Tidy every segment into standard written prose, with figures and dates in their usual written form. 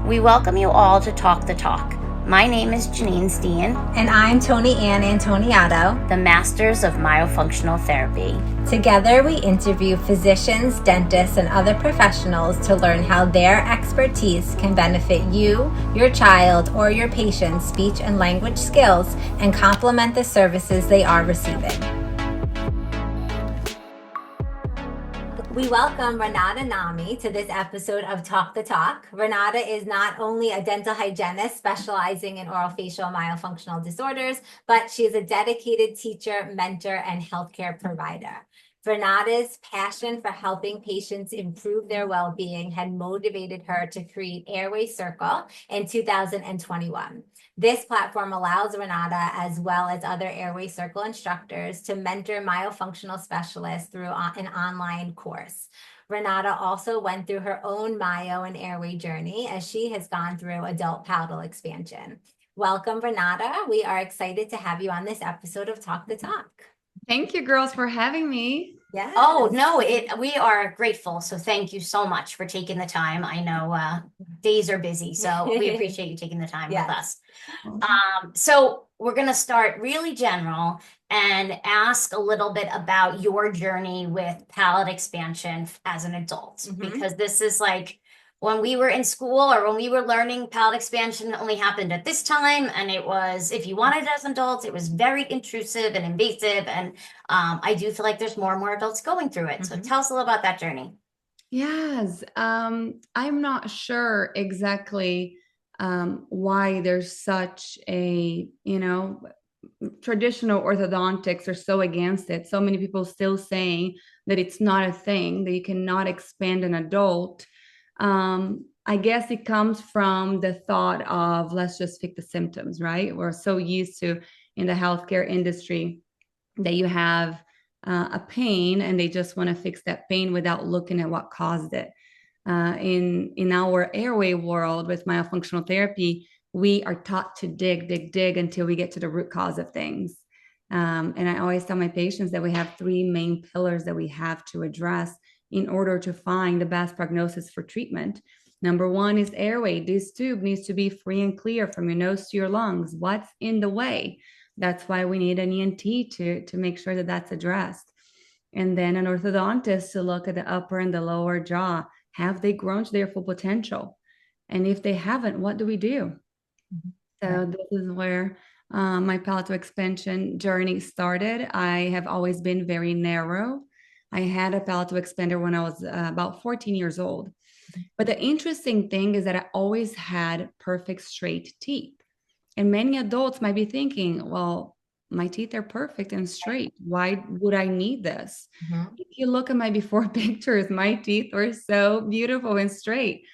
We welcome you all to Talk the Talk. My name is Janine Stiene, And I'm Toni-Ann Antoniato. the Masters of Myofunctional Therapy. Together, we interview physicians, dentists, and other professionals to learn how their expertise can benefit you, your child, or your patient's speech and language skills and complement the services they are receiving. We welcome Renata Nehme to this episode of Talk the Talk. Renata is not only a dental hygienist specializing in orofacial myofunctional disorders, but she is a dedicated teacher, mentor, and healthcare provider. Renata's passion for helping patients improve their well-being had motivated her to create Airway Circle in 2021. This platform allows Renata, as well as other Airway Circle instructors, to mentor myofunctional specialists through an online course. Renata also went through her own myo and airway journey as she has gone through adult palatal expansion. Welcome, Renata. We are excited to have you on this episode of Talk the Talk. Thank you, girls, for having me. Yes. Oh, no, we are grateful. So thank you so much for taking the time. I know days are busy, so we appreciate you taking the time with us. So we're going to start really general and ask a little bit about your journey with palate expansion as an adult, because this is like when we were in school or when we were learning, palate expansion only happened at this time. And it was, if you wanted it as an adult, it was very intrusive and invasive. And I do feel like there's more and more adults going through it. So tell us a little about that journey. Yes, I'm not sure exactly why there's such a, traditional orthodontics are so against it. So many people still saying that it's not a thing, that you cannot expand an adult. I guess it comes from the thought of let's just fix the symptoms, right? We're so used to in the healthcare industry that you have a pain and they just want to fix that pain without looking at what caused it. In our airway world with myofunctional therapy, we are taught to dig until we get to the root cause of things. And I always tell my patients that we have three main pillars that we have to address in order to find the best prognosis for treatment. Number one is airway. This tube needs to be free and clear from your nose to your lungs. What's in the way? That's why we need an ENT to make sure that that's addressed. And then an orthodontist to look at the upper and the lower jaw. Have they grown to their full potential? And if they haven't, what do we do? So this is where my palatal expansion journey started. I have always been very narrow. I had a palatal expander when I was about 14 years old. But the interesting thing is that I always had perfect straight teeth. And many adults might be thinking, well, my teeth are perfect and straight. Why would I need this? If you look at my before pictures, my teeth were so beautiful and straight.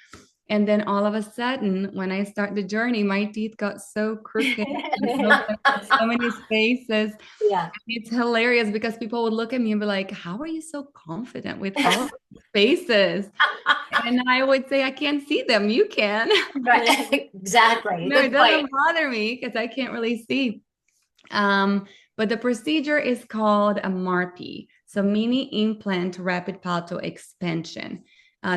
And then all of a sudden, when I start the journey, my teeth got so crooked, so many spaces. Yeah. It's hilarious because people would look at me and be like, how are you so confident with all spaces? And I would say, I can't see them. You can. Right. Exactly. No, it doesn't bother me because I can't really see. But the procedure is called a MARPE, so mini implant rapid palatal expansion.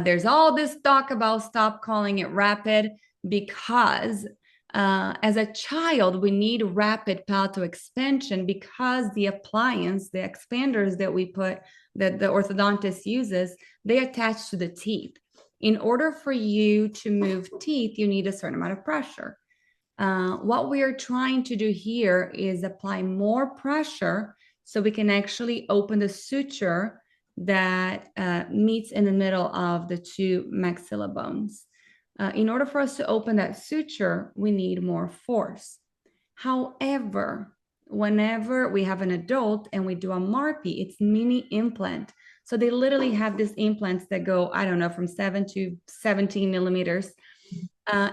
There's all this talk about stop calling it rapid because as a child, we need rapid palatal expansion because the appliance, the expanders that we put, that the orthodontist uses, they attach to the teeth. In order for you to move teeth, you need a certain amount of pressure. What we are trying to do here is apply more pressure so we can actually open the suture that meets in the middle of the two maxilla bones. In order for us to open that suture, we need more force. However, whenever we have an adult and we do a MARPE, it's mini implant. So they literally have these implants that go, I don't know, from 7 to 17 millimeters.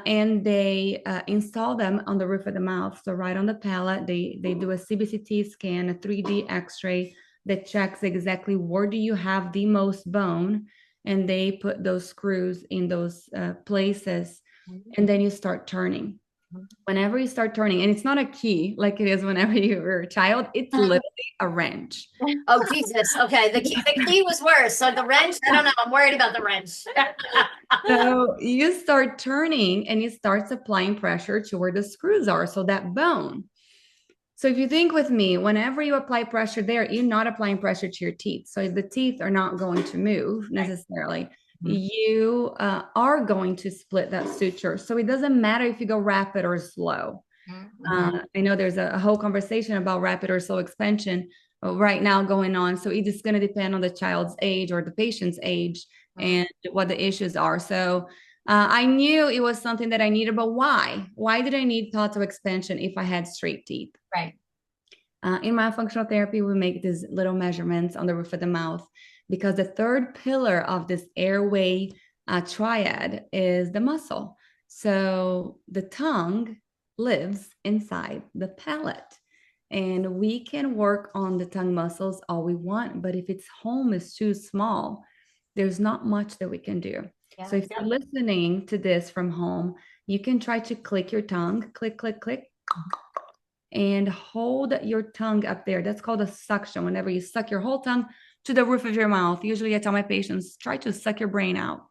And they install them on the roof of the mouth. So right on the palate, they do a CBCT scan, a 3D x-ray that checks exactly where do you have the most bone. And they put those screws in those places. And then you start turning. Whenever you start turning, and it's not a key like it is whenever you're a child, it's literally a wrench. Oh, Jesus. Okay. The key was worse. So the wrench, I don't know. I'm worried about the wrench. So you start turning and it starts applying pressure to where the screws are. So that bone. So if you think with me, whenever you apply pressure there, you're not applying pressure to your teeth. So the teeth are not going to move necessarily. You are going to split that suture. So it doesn't matter if you go rapid or slow. I know there's a whole conversation about rapid or slow expansion right now going on. So it is going to depend on the child's age or the patient's age and what the issues are. So I knew it was something that I needed, but why? Why did I need total expansion if I had straight teeth? Right. In myofunctional therapy, we make these little measurements on the roof of the mouth because the third pillar of this airway triad is the muscle. So the tongue lives inside the palate. And we can work on the tongue muscles all we want, but if its home is too small, there's not much that we can do. Yeah, so if you're listening to this from home, you can try to click your tongue, click, click, click, and hold your tongue up there. That's called a suction. Whenever you suck your whole tongue to the roof of your mouth, usually I tell my patients, try to suck your brain out.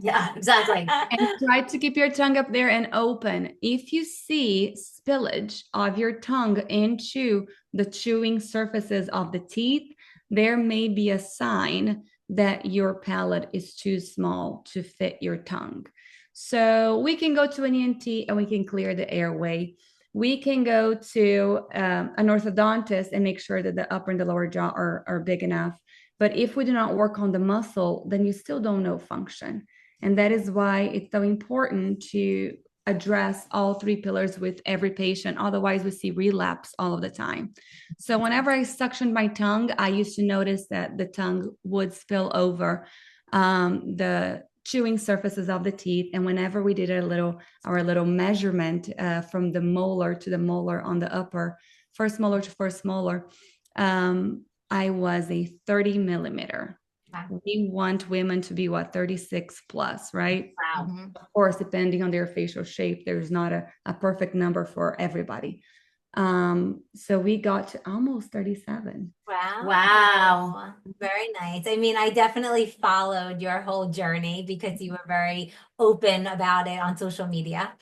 Yeah, exactly. And try to keep your tongue up there and open. If you see spillage of your tongue into the chewing surfaces of the teeth, there may be a sign that your palate is too small to fit your tongue. So we can go to an ENT and we can clear the airway. We can go to an orthodontist and make sure that the upper and the lower jaw are big enough. But if we do not work on the muscle, then you still don't know function. And that is why it's so important to address all three pillars with every patient. Otherwise, we see relapse all of the time. So whenever I suctioned my tongue, I used to notice that the tongue would spill over the chewing surfaces of the teeth. And whenever we did our little measurement from the molar to the molar on the upper, first molar to first molar, I was a 30 millimeter. Wow. We want women to be 36 plus, right? Wow. Of course, depending on their facial shape, there's not a perfect number for everybody. So we got to almost 37. Wow. Wow. Very nice. I mean, I definitely followed your whole journey because you were very open about it on social media.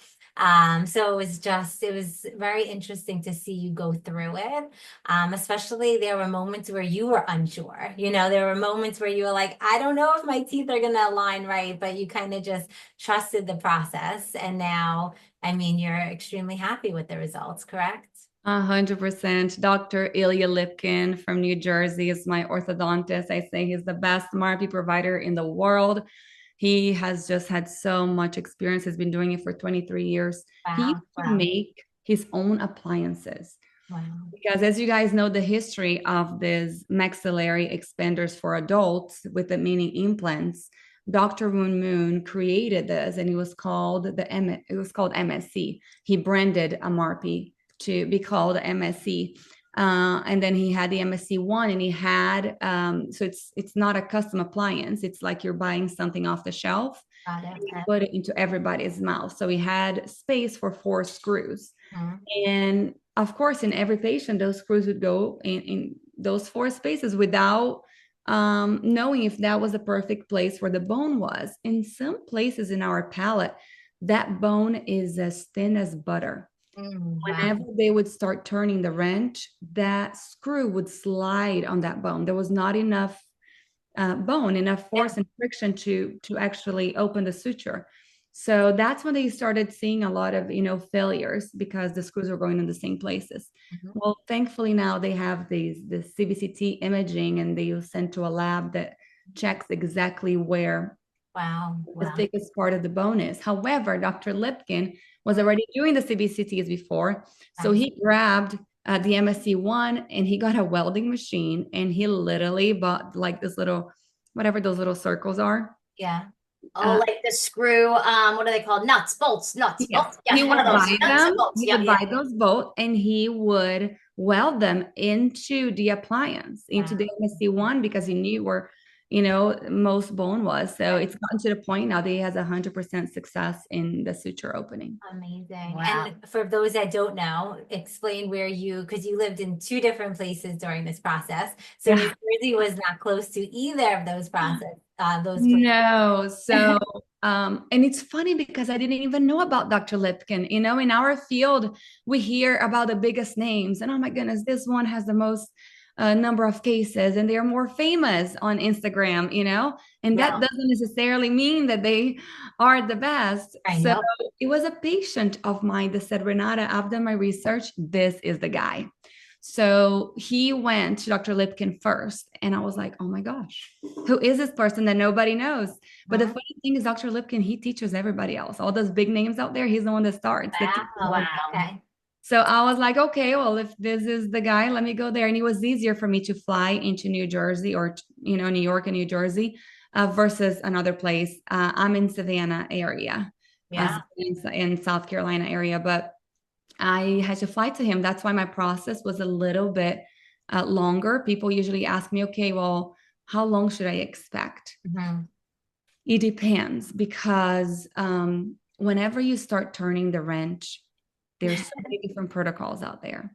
So it was very interesting to see you go through it. Especially there were moments where you were unsure. There were moments where you were like, I don't know if my teeth are going to align right, but you kind of just trusted the process. And now, I mean, you're extremely happy with the results, correct? 100%. Dr. Ilya Lipkin from New Jersey is my orthodontist. I say he's the best MRP provider in the world. He has just had so much experience. He's been doing it for 23 years. Wow. He used to make his own appliances. Wow. Because as you guys know, the history of these maxillary expanders for adults with the mini implants, Dr. Moon created this, and it was called MSC. He branded MRP to be called MSC. And then he had the MSC1, and he had, so it's not a custom appliance. It's like you're buying something off the shelf. And you put it into everybody's mouth. So he had space for 4 screws. And of course, in every patient, those screws would go in those 4 spaces without knowing if that was the perfect place where the bone was. In some places in our palate, that bone is as thin as butter. Whenever they would start turning the wrench, that screw would slide on that bone. There was not enough enough force and friction to actually open the suture. So that's when they started seeing a lot of, failures because the screws were going in the same places. Well, thankfully now they have the CBCT imaging, and they sent to a lab that checks exactly where the thickest part of the bone is. However, Dr. Lipkin was already doing the CBCTs before. So he grabbed the MSC1 and he got a welding machine, and he literally bought like this little, whatever those little circles are. Yeah. Oh, like the screw, what are they called? Nuts, bolts. Yeah. He would buy them. He would buy those bolts, and he would weld them into the appliance, into the MSC1, because he knew where most bone was. So it's gotten to the point now that he has 100% success in the suture opening. Amazing. Wow. And for those that don't know, explain because you lived in 2 different places during this process. So New Jersey was not close to either of those those places. No. So, and it's funny because I didn't even know about Dr. Lipkin. In our field, we hear about the biggest names, and oh my goodness, this one has the most number of cases, and they are more famous on Instagram, and that doesn't necessarily mean that they are the best. I So know. it was a patient of mine that said, Renata, I've done my research. This is the guy. So he went to Dr. Lipkin first, and I was like, oh my gosh, who is this person that nobody knows? But the funny thing is, Dr. Lipkin, he teaches everybody else. All those big names out there, he's the one that starts. Wow. Okay. So I was like, okay, well, if this is the guy, let me go there. And it was easier for me to fly into New Jersey or, New York and New Jersey versus another place. I'm in Savannah area, in South Carolina area, but I had to fly to him. That's why my process was a little bit longer. People usually ask me, okay, well, how long should I expect? Mm-hmm. It depends, because whenever you start turning the wrench, there's so many different protocols out there.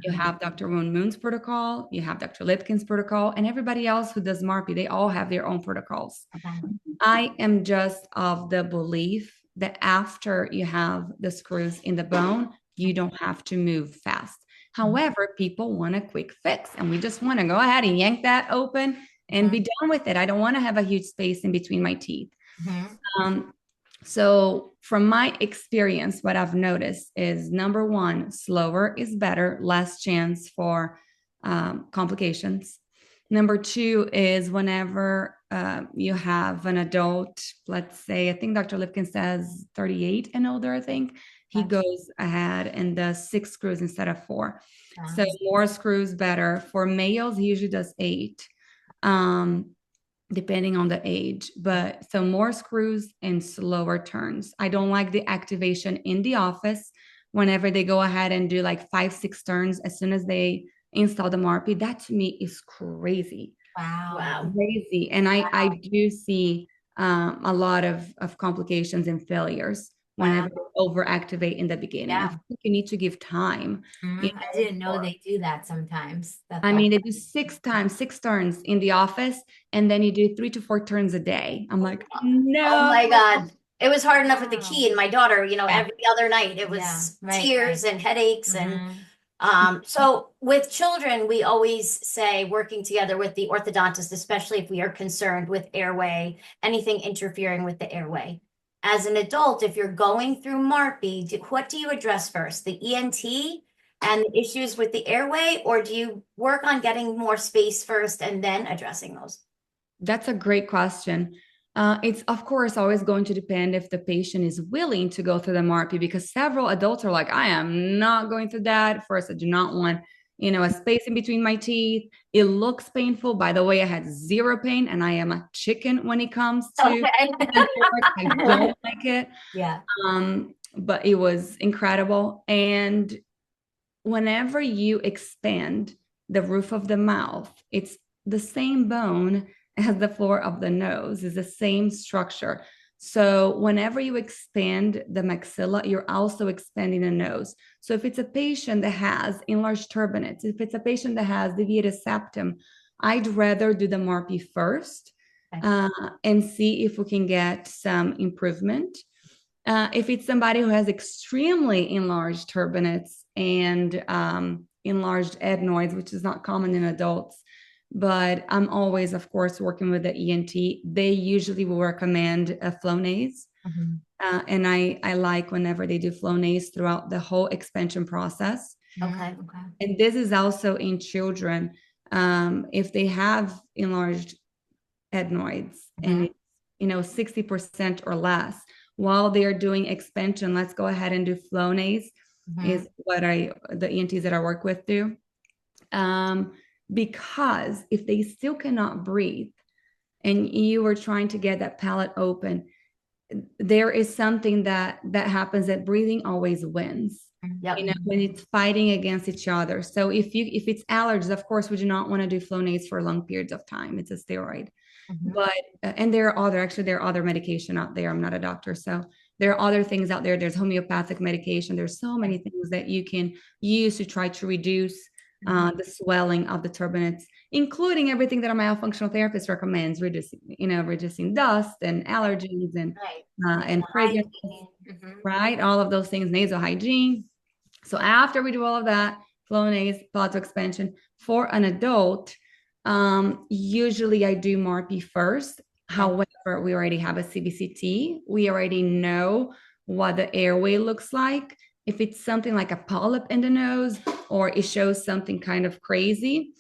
You have Dr. Moon's protocol, you have Dr. Lipkin's protocol, and everybody else who does MARPI, they all have their own protocols. I am just of the belief that after you have the screws in the bone, you don't have to move fast. However, people want a quick fix, and we just want to go ahead and yank that open and be done with it. I don't want to have a huge space in between my teeth. So from my experience, what I've noticed is, number one, slower is better, less chance for complications. Number two is whenever you have an adult, let's say, I think Dr. Lipkin says 38 and older, I think, he goes ahead and does 6 screws instead of 4. So more screws, better. For males, he usually does 8. Depending on the age, but so more screws and slower turns. I don't like the activation in the office whenever they go ahead and do like 5-6 turns as soon as they install the MARPI. That to me is crazy. Wow. Crazy. And I do see a lot of complications and failures whenever they overactivate in the beginning. I think you need to give time. I didn't know they do that sometimes. They do 6 turns in the office, and then you do 3 to 4 turns a day. I'm like, no. Oh my God. It was hard enough with the key, and my daughter, every other night it was tears and headaches. And so with children, we always say working together with the orthodontist, especially if we are concerned with airway, anything interfering with the airway. As an adult, if you're going through MARPI, what do you address first? The ENT and the issues with the airway, or do you work on getting more space first and then addressing those? That's a great question. It's, of course, always going to depend if the patient is willing to go through the MARPI, because several adults are like, I am not going through that. First, I do not want, a space in between my teeth. It looks painful. By the way, I had 0 pain, and I am a chicken when it comes to I don't like it. But it was incredible. And whenever you expand the roof of the mouth, it's the same bone as the floor of the nose, is the same structure. So whenever you expand the maxilla, you're also expanding the nose. So if it's a patient that has enlarged turbinates, if it's a patient that has deviated septum, I'd rather do the MARPI first and see if we can get some improvement. If it's somebody who has extremely enlarged turbinates and enlarged adenoids, which is not common in adults, but I'm always, of course, working with the ENT. They usually will recommend a Flonase. And I like whenever they do Flonase throughout the whole expansion process. Okay. And this is also in children. If they have enlarged adenoids and it's, 60% or less, while they are doing expansion, let's go ahead and do Flonase is what the ENTs that I work with do. Because if they still cannot breathe and you were trying to get that palate open, there is something that happens, that breathing always wins. When it's fighting against each other. So if it's allergies, of course, we do not want to do Flonase for long periods of time. It's a steroid. But, and there are other medication out there. I'm not a doctor. So there are other things out there. There's homeopathic medication. There's so many things that you can use to try to reduce the swelling of the turbinates, including everything that a myofunctional therapist recommends, reducing dust and allergies and fragrance, right? All of those things, nasal hygiene. So after we do all of that, Flonase, palatal expansion for an adult, usually I do MARPI first. However, we already have a CBCT. We already know what the airway looks like. If it's something like a polyp in the nose or it shows something kind of crazy,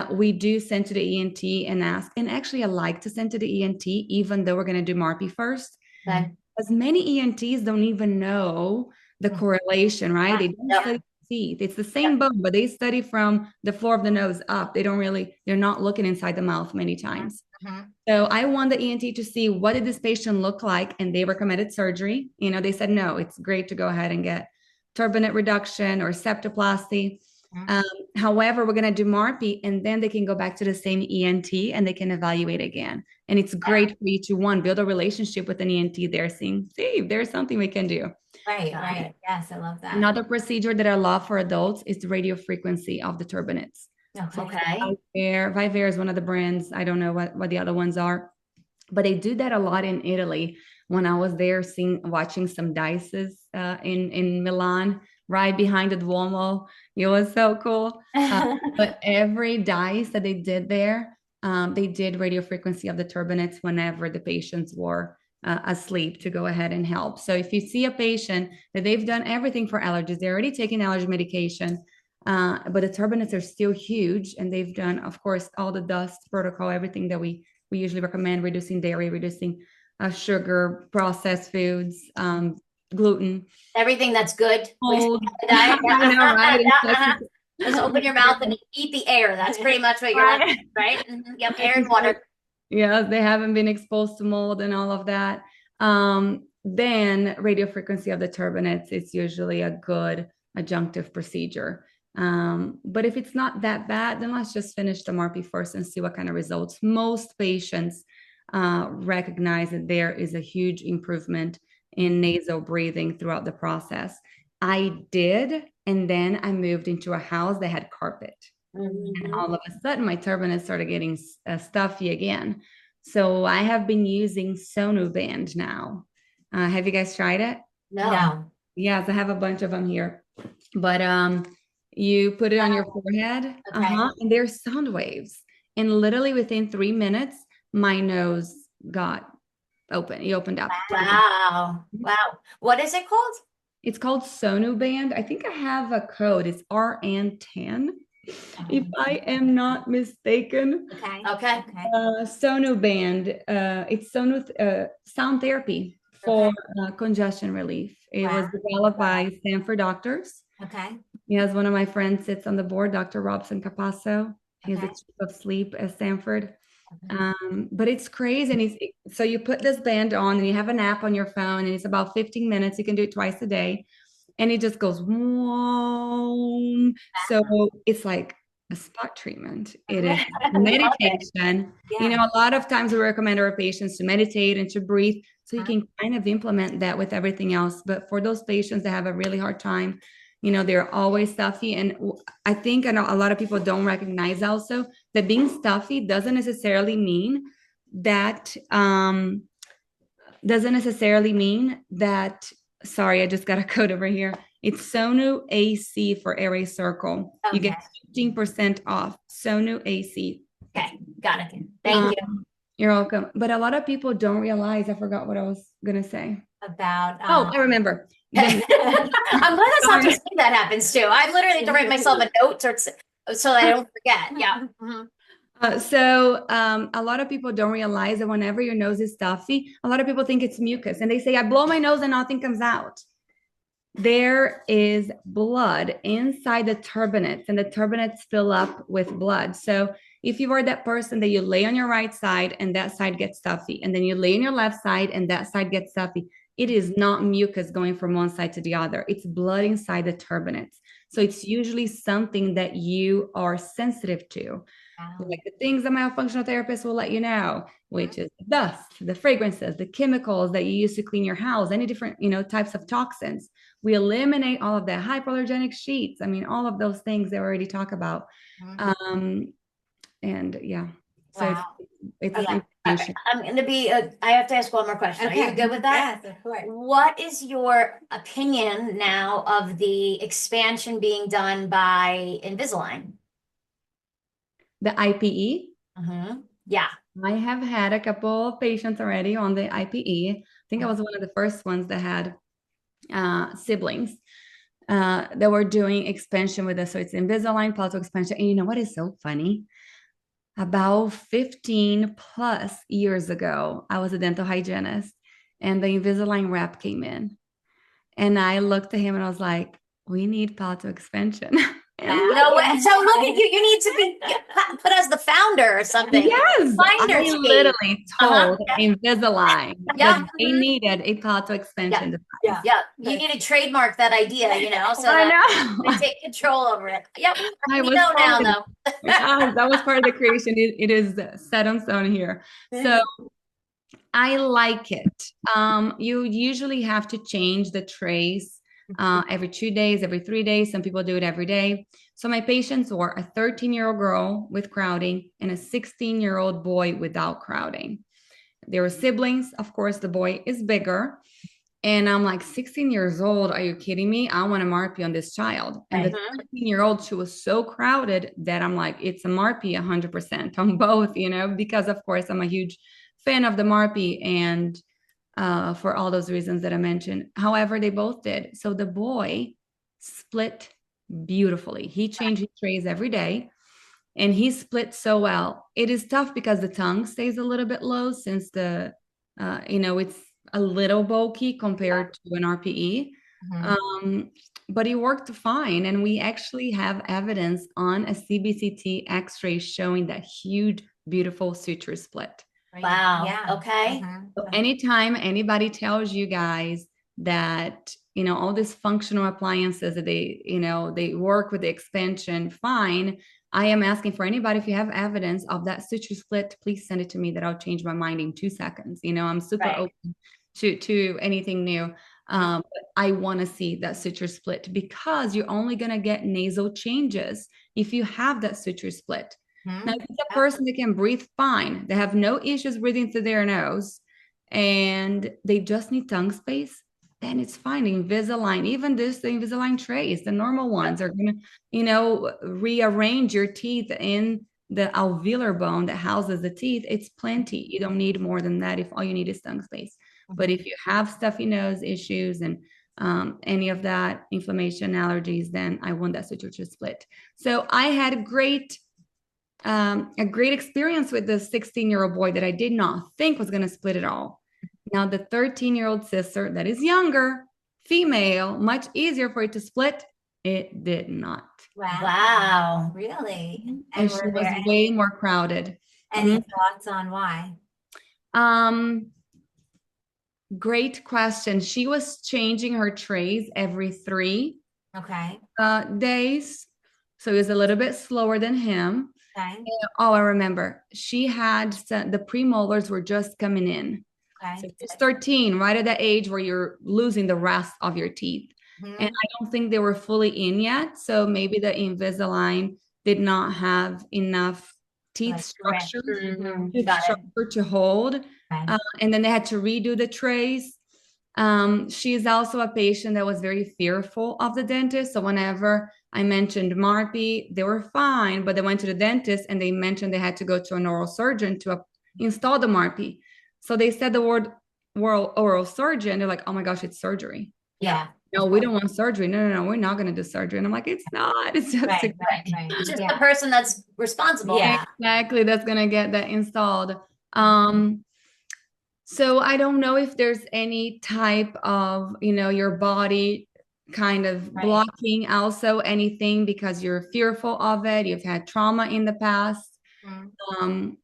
we do send to the ENT and ask. And actually, I like to send to the ENT, even though we're going to do MARPI first. Okay. As many ENTs don't even know the correlation, right? They don't study teeth. It's the same bone, but they study from the floor of the nose up. They're not looking inside the mouth many times. So I want the ENT to see what did this patient look like, and they recommended surgery. They said, no, it's great to go ahead and get turbinate reduction or septoplasty. However, we're going to do MARPI, and then they can go back to the same ENT and they can evaluate again. And it's great for you to build a relationship with an ENT there, see if there's something we can do. Right. Yes, I love that. Another procedure that I love for adults is the radio frequency of the turbinates. Okay. Vivair is one of the brands. I don't know what the other ones are, but they do that a lot in Italy. When I was there watching some dices in Milan, right behind the Duomo, it was so cool. But every dice that they did there, they did radio frequency of the turbinates whenever the patients were asleep to go ahead and help. So if you see a patient that they've done everything for allergies, they're already taking allergy medication, but the turbinates are still huge, and they've done, of course, all the dust protocol, everything that we usually recommend, reducing dairy, reducing sugar, processed foods, gluten. Everything that's good. I know, right? Just open your mouth and eat the air. That's pretty much what you're like, right? Yep, air and water. Yeah, they haven't been exposed to mold and all of that. Then radio frequency of the turbinates is usually a good adjunctive procedure. But if it's not that bad, then let's just finish the MARPI first and see what kind of results. Most patients recognize that there is a huge improvement in nasal breathing throughout the process. I did, and then I moved into a house that had carpet. And all of a sudden, my turbinates started getting stuffy again. So I have been using Sonuband now. Have you guys tried it? No. Yes, I have a bunch of them here. But you put it on your forehead, and there's sound waves. And literally within 3 minutes, my nose got open. It opened up. Wow. What is it called? It's called Sonuband. I think I have a code. It's RN10. If I am not mistaken. Okay. Sonuband. It's sound therapy for congestion relief. It was developed by Stanford doctors. Yes, one of my friends sits on the board, Dr. Robson Capasso. He's the chief of sleep at Stanford. But it's crazy. And so you put this band on and you have an app on your phone, and it's about 15 minutes. You can do it twice a day. And it just goes, whoa. So it's like a spot treatment. It is meditation. A lot of times we recommend our patients to meditate and to breathe. So you can kind of implement that with everything else. But for those patients that have a really hard time, they're always stuffy. And I think a lot of people don't recognize also that being stuffy doesn't necessarily mean that, sorry, I just got a code over here. It's Sonu AC for Airway Circle. You get 15% off. Sonu AC. Okay, got it. Thank you. You're welcome. But a lot of people don't realize, I forgot what I was going to say. About I remember. I'm glad that's not just me that happens too. I literally have to write myself a note so I don't forget. Yeah. So a lot of people don't realize that whenever your nose is stuffy, a lot of people think it's mucus, and they say, I blow my nose and nothing comes out. There is blood inside the turbinates, and the turbinates fill up with blood. So if you are that person that you lay on your right side and that side gets stuffy, and then you lay on your left side and that side gets stuffy, it is not mucus going from one side to the other. It's blood inside the turbinates. So it's usually something that you are sensitive to. Wow. Like the things that myofunctional therapists will let you know, which is the dust, the fragrances, the chemicals that you use to clean your house, any different, types of toxins. We eliminate all of that, hypoallergenic sheets. I mean, all of those things they already talk about. And yeah, so Wow. it's Okay. I'm going to be, I have to ask one more question. Are you good with that? Yes, of course. What is your opinion now of the expansion being done by Invisalign? The IPE. Yeah. I have had a couple of patients already on the IPE. I think I was one of the first ones that had siblings that were doing expansion with us. So it's Invisalign palatal expansion. And you know what is so funny? About 15 plus years ago, I was a dental hygienist and the Invisalign rep came in. And I looked at him and I was like, we need palatal expansion. And so look at you. You need to be put as the founder or something. Yes, I literally told Invisalign that they needed a palatal expansion device. Yeah, you need to trademark that idea, so that they take control over it. Yep, we know now, though. That was part of the creation. It is set on stone here. So I like it. You usually have to change the trays every 2 days, every 3 days. Some people do it every day. So my patients were a 13-year-old girl with crowding and a 16-year-old boy without crowding. They were siblings. Of course, the boy is bigger. And I'm like, 16 years old, are you kidding me? I want a MARPE on this child. And the 13-year-old, she was so crowded that I'm like, it's a MARPE 100% on both, because of course I'm a huge fan of the MARPE and for all those reasons that I mentioned. However, they both did. So the boy split beautifully. He changed his trays every day and he split so well. It is tough because the tongue stays a little bit low since it's a little bulky compared to an RPE. But it worked fine. And we actually have evidence on a CBCT x-ray showing that huge, beautiful suture split. Wow. Yeah. Okay. So anytime anybody tells you guys that, all these functional appliances that they work with the expansion, fine. I am asking for anybody, if you have evidence of that suture split, please send it to me that I'll change my mind in 2 seconds. I'm super open to anything new. But I want to see that suture split because you're only going to get nasal changes if you have that suture split. Now, if it's a person that can breathe fine, they have no issues breathing through their nose, and they just need tongue space, then it's fine. Invisalign, even the Invisalign trays, the normal ones are going to, rearrange your teeth in the alveolar bone that houses the teeth. It's plenty. You don't need more than that if all you need is tongue space. But if you have stuffy nose issues and any of that, inflammation, allergies, then I want that suture to split. So I had a great experience with the 16-year-old boy that I did not think was going to split it all. Now the 13-year-old sister that is younger, female, much easier for it to split. It did not. Wow. Really? And she was way more crowded. Any thoughts on why? Great question. She was changing her trays every 3 days. So it was a little bit slower than him. Okay. Oh, I remember. She had the premolars were just coming in. So it's 13, right at that age where you're losing the rest of your teeth. And I don't think they were fully in yet. So maybe the Invisalign did not have enough teeth structure to hold. And then they had to redo the trays. She's also a patient that was very fearful of the dentist. So whenever I mentioned MARPE, they were fine, but they went to the dentist and they mentioned they had to go to an oral surgeon to install the MARPE. So they said the word oral surgeon. They're like, oh my gosh, it's surgery. Yeah. No, we don't want surgery. No, we're not going to do surgery. And I'm like, it's not. It's just, It's just the person that's responsible. Yeah. Exactly. That's going to get that installed. So I don't know if there's any type of, your body kind of blocking also anything because you're fearful of it. You've had trauma in the past. I'm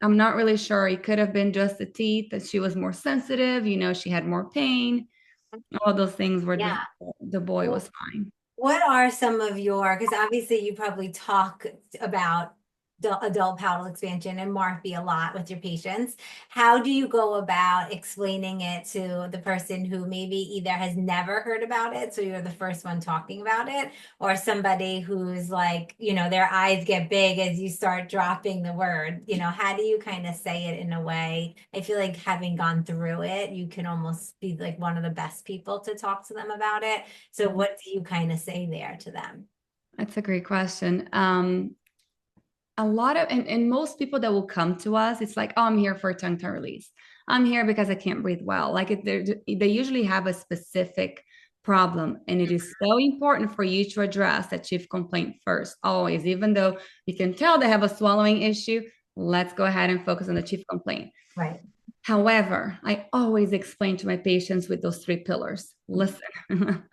not really sure. It could have been just the teeth that she was more sensitive. She had more pain. All those things were the boy was fine. What are some of because obviously you probably talk about adult palatal expansion and Marpy a lot with your patients. How do you go about explaining it to the person who maybe either has never heard about it, so you're the first one talking about it, or somebody who's like, you know, their eyes get big as you start dropping the word? You know, how do you kind of say it in a way? I feel like having gone through it, you can almost be like one of the best people to talk to them about it. So what do you kind of say there to them? That's a great question. A lot of, and most people that will come to us, it's like, oh, I'm here for a tongue tie release. I'm here because I can't breathe well. Like they usually have a specific problem, and it is so important for you to address that chief complaint first, always. Even though you can tell they have a swallowing issue, let's go ahead and focus on the chief complaint. Right. However, I always explain to my patients with those 3 pillars. Listen,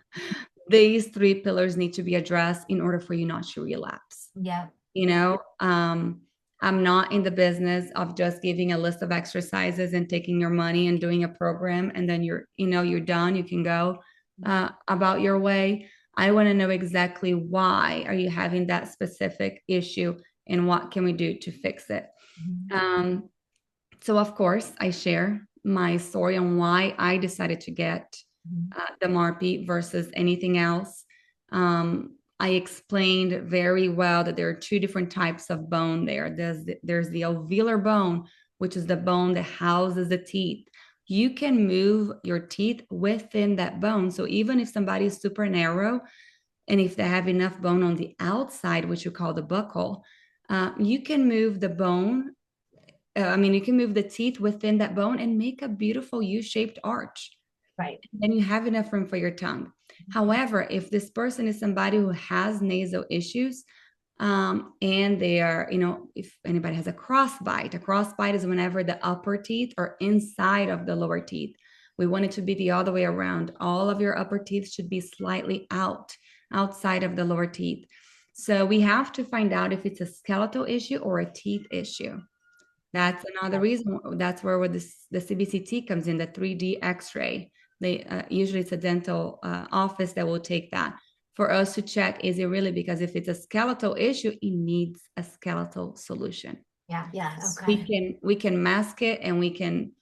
these 3 pillars need to be addressed in order for you not to relapse. Yeah. You know, I'm not in the business of just giving a list of exercises and taking your money and doing a program, and then you're done. You can go about your way. I want to know exactly why are you having that specific issue, and what can we do to fix it. So of course, I share my story on why I decided to get the Marpy versus anything else. I explained very well that there are 2 different types of bone there. There's the alveolar bone, which is the bone that houses the teeth. You can move your teeth within that bone. So even if somebody is super narrow, and if they have enough bone on the outside, which you call the buccal, you can move the bone. You can move the teeth within that bone and make a beautiful U-shaped arch. Right. Then you have enough room for your tongue. However, if this person is somebody who has nasal issues, and they are, if anybody has a crossbite is whenever the upper teeth are inside of the lower teeth. We want it to be the other way around. All of your upper teeth should be slightly outside of the lower teeth. So we have to find out if it's a skeletal issue or a teeth issue. That's another reason. That's where the CBCT comes in, the 3D X-ray. Usually it's a dental office that will take that for us to check, is it really, because if it's a skeletal issue, it needs a skeletal solution. Yeah. Yes. Okay. We can mask it, and we can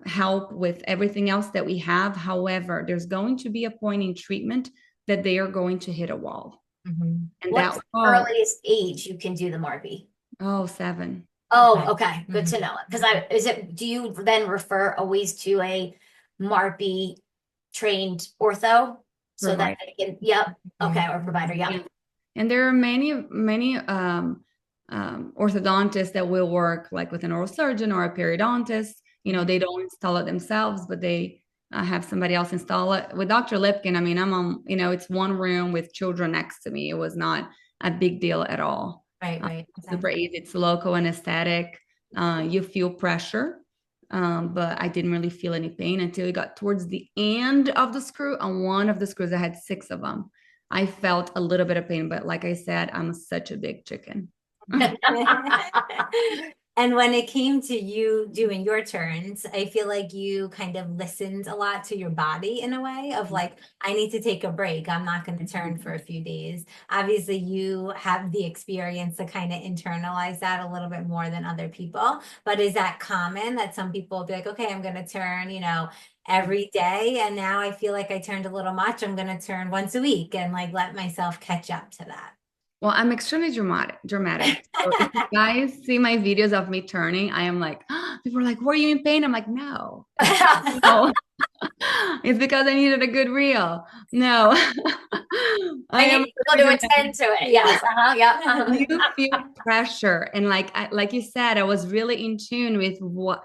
help with everything else that we have. However, there's going to be a point in treatment that they are going to hit a wall. Mm-hmm. And What's that the earliest age you can do the Marpy? 7. Oh, okay. Good to Mhm. know. Because do you then refer always to a Marpy trained ortho so that Provider. they can, yep. Okay. Or provider. Yep. And there are many orthodontists that will work like with an oral surgeon or a periodontist. They don't install it themselves, but they have somebody else install it. With Dr. Lipkin, I'm on, it's one room with children next to me. It was not a big deal at all. Right. Super easy. It's local anesthetic. You feel pressure, but I didn't really feel any pain until it got towards the end of the screw. On one of the screws, I had 6 of them. I felt a little bit of pain, but like I said, I'm such a big chicken. And when it came to you doing your turns, I feel like you kind of listened a lot to your body in a way of like, I need to take a break. I'm not going to turn for a few days. Obviously, you have the experience to kind of internalize that a little bit more than other people. But is that common that some people will be like, okay, I'm going to turn, every day. And now I feel like I turned a little much. I'm going to turn once a week and like let myself catch up to that. Well, I'm extremely dramatic. So if you guys see my videos of me turning, I am like, people are like, were you in pain? I'm like, no. No. It's because I needed a good reel. No. I am able to attend to it. Yes. Yeah. You feel pressure. And like you said, I was really in tune with what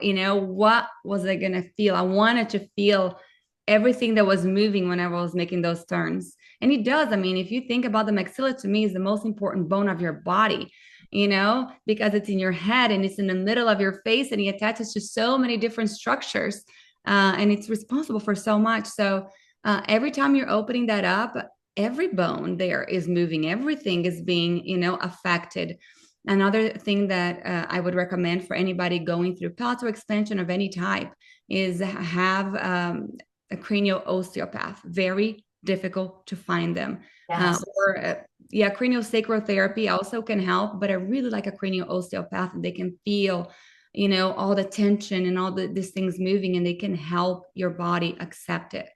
was I going to feel? I wanted to feel everything that was moving whenever I was making those turns. And it does. If you think about the maxilla, to me is the most important bone of your body, because it's in your head and it's in the middle of your face, and it attaches to so many different structures, and it's responsible for so much. So every time you're opening that up, every bone there is moving. Everything is being, affected. Another thing that I would recommend for anybody going through palatal expansion of any type is have a cranial osteopath. Very difficult to find them. Yes. Or yeah, craniosacral therapy also can help, but I really like a cranial osteopath. They can feel, all the tension and all these things moving, and they can help your body accept it.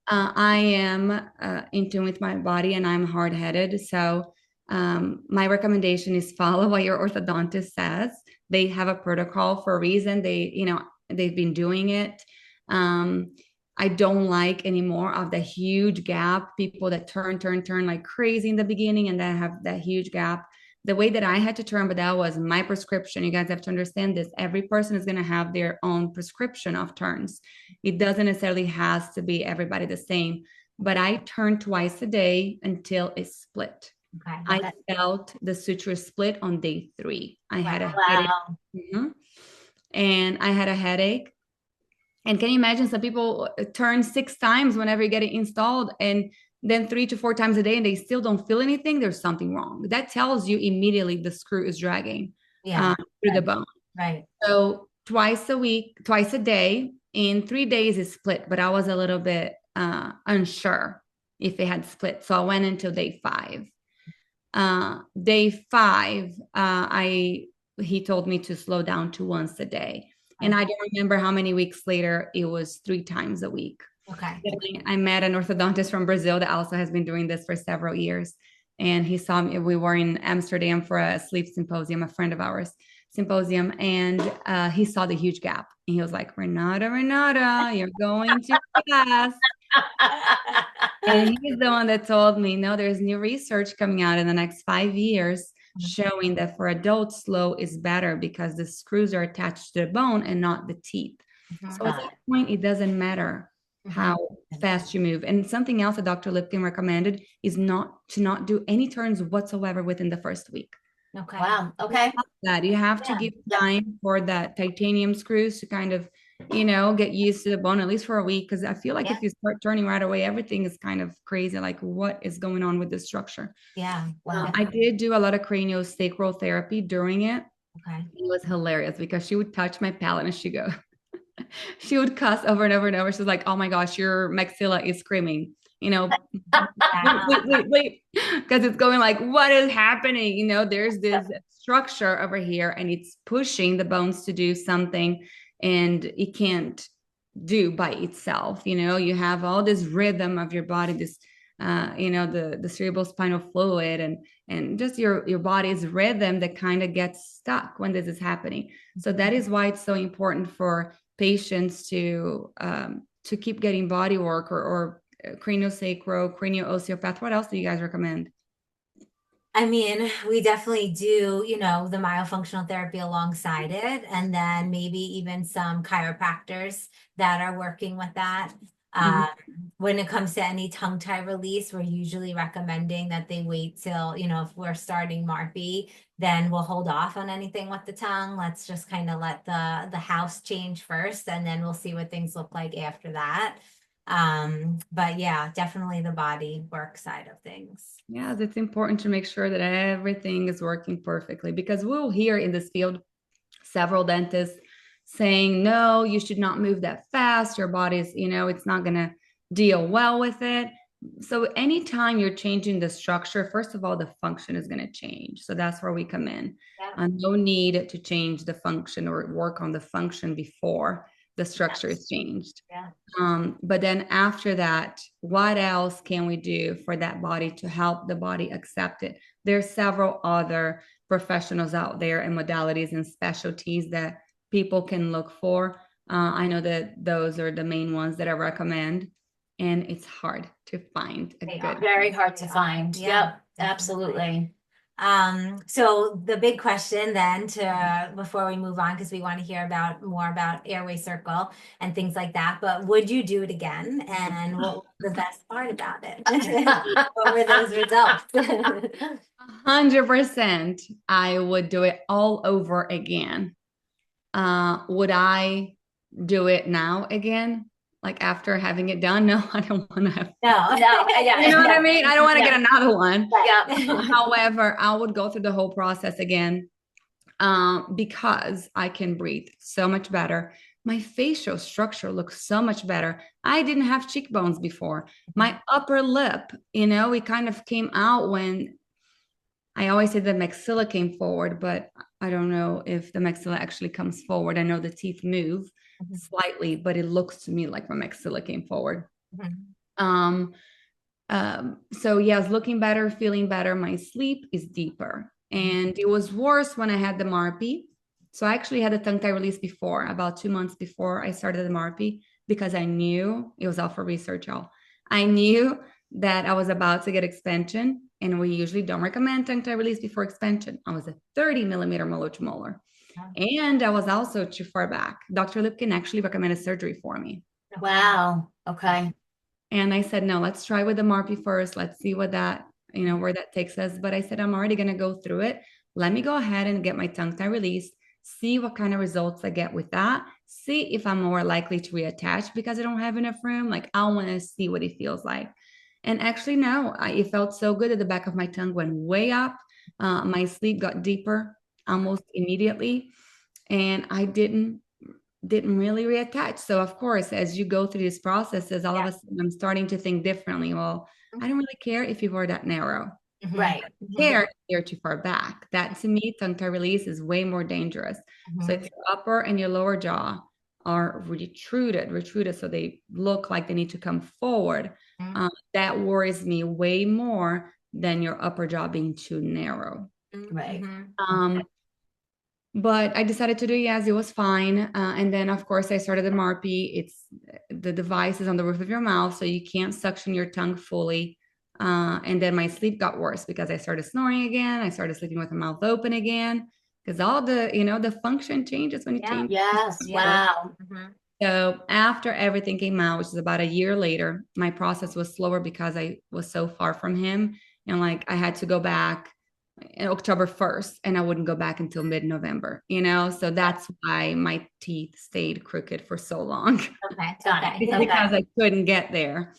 I am in tune with my body, and I'm hard-headed. So my recommendation is follow what your orthodontist says. They have a protocol for a reason. They've been doing it. I don't like anymore of the huge gap, people that turn like crazy in the beginning and then have that huge gap. The way that I had to turn, but that was my prescription. You guys have to understand this. Every person is going to have their own prescription of turns. It doesn't necessarily has to be everybody the same, but I turned twice a day until it split. Okay. I felt the suture split on day 3. I had a headache. And I had a headache. And can you imagine some people turn 6 times whenever you get it installed, and then 3 to 4 times a day, and they still don't feel anything? There's something wrong. That tells you immediately the screw is dragging through the bone. Right. So twice a day, in 3 days it split, but I was a little bit unsure if it had split. So I went until day 5. Day 5, he told me to slow down to once a day. And I don't remember how many weeks later, it was 3 times a week. Okay. I met an orthodontist from Brazil that also has been doing this for several years. And he saw me, we were in Amsterdam for a sleep symposium, a friend of ours symposium. And he saw the huge gap. And he was like, Renata, you're going too fast. And he's the one that told me, no, there's new research coming out in the next 5 years showing that for adults, slow is better because the screws are attached to the bone and not the teeth. So at that point, it doesn't matter how fast you move. And something else that Dr. Lipkin recommended is not do any turns whatsoever within the first week. Okay. Wow. Okay. That you have to give time for that titanium screws to kind of, get used to the bone, at least for a week. Because I feel like if you start turning right away, everything is kind of crazy. Like, what is going on with the structure? Yeah. Wow. I did do a lot of craniosacral therapy during it. Okay. It was hilarious because she would touch my palate and she would cuss over and over and over. She's like, oh my gosh, your maxilla is screaming, wait, because it's going like, what is happening? There's this structure over here and it's pushing the bones to do something and it can't do by itself. You have all this rhythm of your body, this the cerebral spinal fluid and just your body's rhythm that kind of gets stuck when this is happening. So that is why it's so important for patients to keep getting body work or craniosacral, cranial-osteopath. What else do you guys recommend? I mean, we definitely do, the myofunctional therapy alongside it, and then maybe even some chiropractors that are working with that. When it comes to any tongue tie release, we're usually recommending that they wait till, if we're starting Marpy, then we'll hold off on anything with the tongue. Let's just kind of let the house change first, and then we'll see what things look like after that. But yeah, definitely the body work side of things. Yeah, it's important to make sure that everything is working perfectly, because we'll hear in this field several dentists saying, no, you should not move that fast. Your body's, it's not going to deal well with it. So anytime you're changing the structure, first of all, the function is going to change. So that's where we come in. No need to change the function or work on the function before the structure is changed. But then after that, what else can we do for that body to help the body accept it? There's several other professionals out there and modalities and specialties that people can look for. I know that those are the main ones that I recommend, and it's hard to find a good. Very hard to find. Yep, absolutely. So the big question then before we move on, because we want to hear more about Airway Circle and things like that, but would you do it again? And what was the best part about it? What were those results? 100%. I would do it all over again. Would I do it now again? Like after having it done? No, I don't want to have. No. Yeah, you know what I mean? I don't want to get another one. Yeah. However, I would go through the whole process again because I can breathe so much better. my facial structure looks so much better. I didn't have cheekbones before. My upper lip, it kind of came out when I always say the maxilla came forward, but I don't know if the maxilla actually comes forward. I know the teeth move slightly, but it looks to me like my maxilla came forward. So yes, looking better, feeling better. My sleep is deeper. And it was worse when I had the MARPE. So I actually had a tongue tie release before, about 2 months before I started the MARPE, because I knew it was all for research, y'all. I knew that I was about to get expansion, and we usually don't recommend tongue tie release before expansion. I was a 30 millimeter molar, and I was also too far back. Dr. Lipkin actually recommended surgery for me. Wow. Okay. And I said, no, let's try with the MARPE first. Let's see what that, where that takes us. But I said, I'm already going to go through it. Let me go ahead and get my tongue tie released, see what kind of results I get with that, see if I'm more likely to reattach because I don't have enough room. Like, I want to see what it feels like. And actually, no, it felt so good that the back of my tongue went way up. My sleep got deeper almost immediately. And I didn't really reattach. So of course, as you go through these processes, all of a sudden I'm starting to think differently. Well, I don't really care if you were that narrow. Right. I don't care if you're too far back. That, to me, tongue tie release is way more dangerous. So if your upper and your lower jaw are retruded, so they look like they need to come forward, that worries me way more than your upper jaw being too narrow. Right. But I decided to do yes, it was fine. And then, of course, I started the MARPE. It's the device is on the roof of your mouth, so you can't suction your tongue fully. And then my sleep got worse because I started snoring again. I started sleeping with the mouth open again because all the, the function changes when you change. Yes. Wow. So after everything came out, which is about a year later, my process was slower because I was so far from him. And like, I had to go back October 1st, and I wouldn't go back until mid-November, so that's why my teeth stayed crooked for so long. Okay, got it. Because I couldn't get there.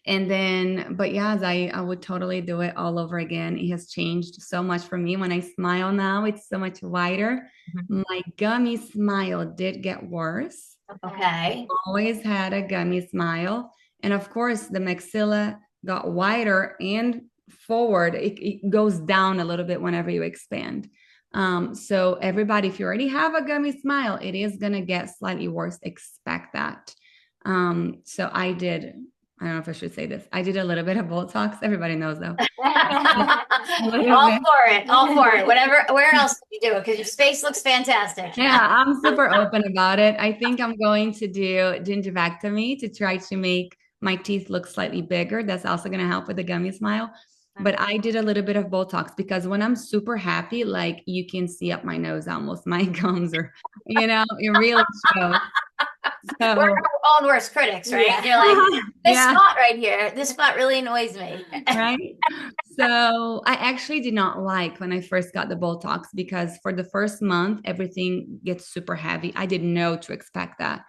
And then, but yes, I would totally do it all over again. It has changed so much for me. When I smile now, it's so much wider. My gummy smile did get worse. Okay. Always had a gummy smile. And of course, the maxilla got wider and forward. It goes down a little bit whenever you expand. So everybody, if you already have a gummy smile, it is going to get slightly worse. Expect that. So I don't know if I should say this. I did a little bit of Botox. Everybody knows though. All for it. Where else did you do it? Because your face looks fantastic. Yeah, I'm super open about it. I think I'm going to do gingivectomy to try to make my teeth look slightly bigger. That's also going to help with the gummy smile. But I did a little bit of Botox because when I'm super happy, like, you can see up my nose almost. My gums are, it really shows. So, we're our own worst critics, right? Yeah. You're like, this spot right here, this spot really annoys me. Right? So I actually did not like when I first got the Botox because for the first month, everything gets super heavy. I didn't know to expect that.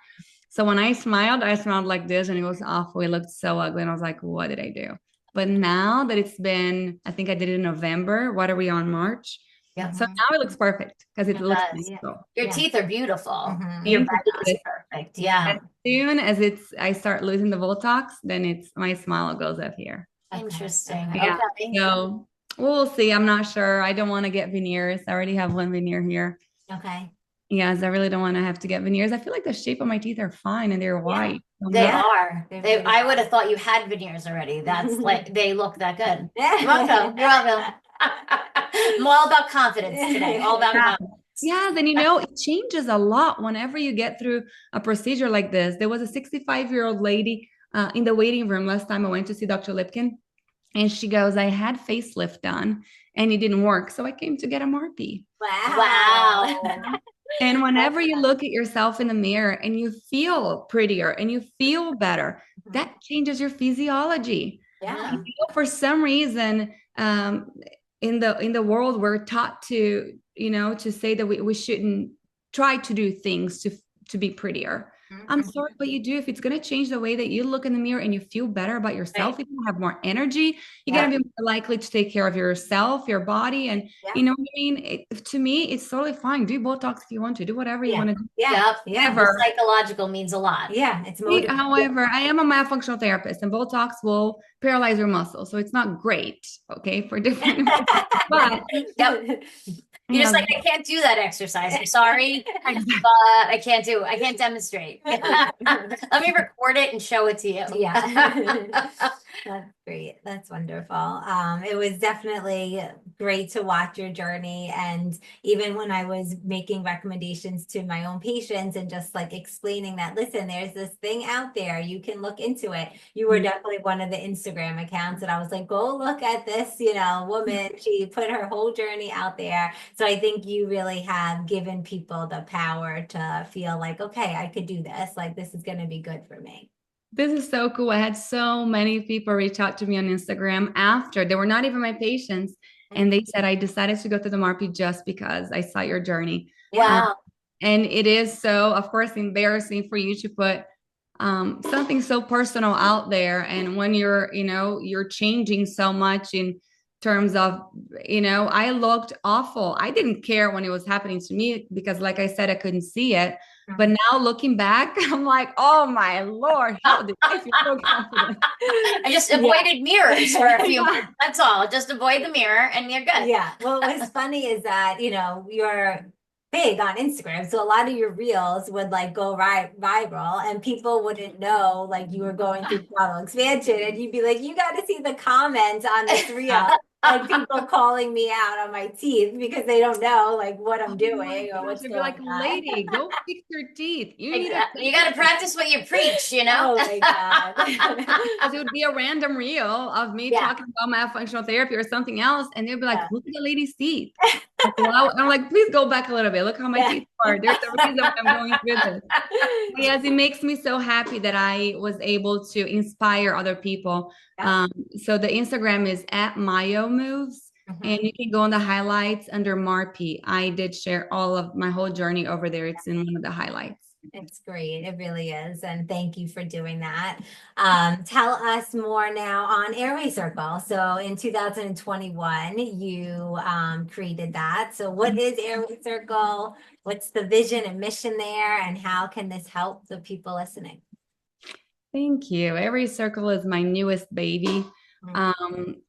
So when I smiled like this and it was awful. It looked so ugly. And I was like, what did I do? But now that it's been, I think I did it in November. What are we on, March? Yeah. So now it looks perfect because it looks beautiful. Your teeth are beautiful. Your body's perfect. Yeah. As soon as I start losing the Botox, then my smile goes up here. Interesting. Yeah. Okay. So we'll see. I'm not sure. I don't want to get veneers. I already have one veneer here. Okay. Yes, I really don't want to have to get veneers. I feel like the shape of my teeth are fine and they're white. They are. I would have thought you had veneers already. That's like, they look that good. You're welcome. You're welcome. I'm all about confidence today. All about confidence. Yeah, then it changes a lot whenever you get through a procedure like this. There was a 65-year-old lady in the waiting room last time I went to see Dr. Lipkin, and she goes, I had facelift done and it didn't work, so I came to get a MARPE. Wow. And whenever you look at yourself in the mirror and you feel prettier and you feel better, that changes your physiology. Yeah. For some reason, in the world, we're taught to, to say that we shouldn't try to do things to be prettier. I'm sorry, but you do. If it's going to change the way that you look in the mirror and you feel better about yourself, you're going to have more energy. You're going to be more likely to take care of yourself, your body. And you know what I mean? To me, it's totally fine. Do Botox if you want to. Do whatever you want to do. The psychological means a lot. It's motivating. However, I am a myofunctional therapist, and Botox will paralyze your muscles. So it's not great, okay, for different but You're just like, I can't do that exercise. I'm sorry, but I can't demonstrate. Let me record it and show it to you. That's great. That's wonderful. It was definitely great to watch your journey. And even when I was making recommendations to my own patients and just like explaining that, listen, there's this thing out there, you can look into it. You were definitely one of the Instagram accounts. And I was like, go look at this, woman. She put her whole journey out there. So I think you really have given people the power to feel like, okay, I could do this. Like, this is going to be good for me. This is so cool. I had so many people reach out to me on Instagram after. They were not even my patients. And they said, I decided to go to the MARPE just because I saw your journey. Wow. And it is so, of course, embarrassing for you to put something so personal out there. And when you're changing so much in terms of, I looked awful. I didn't care when it was happening to me because, like I said, I couldn't see it. But now looking back, I'm like, oh my Lord, how did I feel so confident? I just avoided mirrors for a few months. That's all. Just avoid the mirror and you're good. Yeah. Well, what's funny is that, you're big on Instagram. So a lot of your reels would like go viral and people wouldn't know like you were going through bottle expansion and you'd be like, you got to see the comments on this reel. Like people calling me out on my teeth because they don't know like what I'm doing or what's going on. Lady, go fix your teeth. You got to practice what you preach, Oh my God. It would be a random reel of me talking about myofunctional therapy or something else. And they'd be like, look at the lady's teeth. I'm like, please go back a little bit. Look how my teeth are. There's a reason why I'm going through this. Yes, it makes me so happy that I was able to inspire other people. So the Instagram is at Myo Moves, and you can go on the highlights under MARPE. I did share all of my whole journey over there. It's in one of the highlights. It's great. It really is. And thank you for doing that. Tell us more now on Airway Circle. So in 2021, you created that. So what is Airway Circle? What's the vision and mission there? And how can this help the people listening? Thank you. Airway Circle is my newest baby.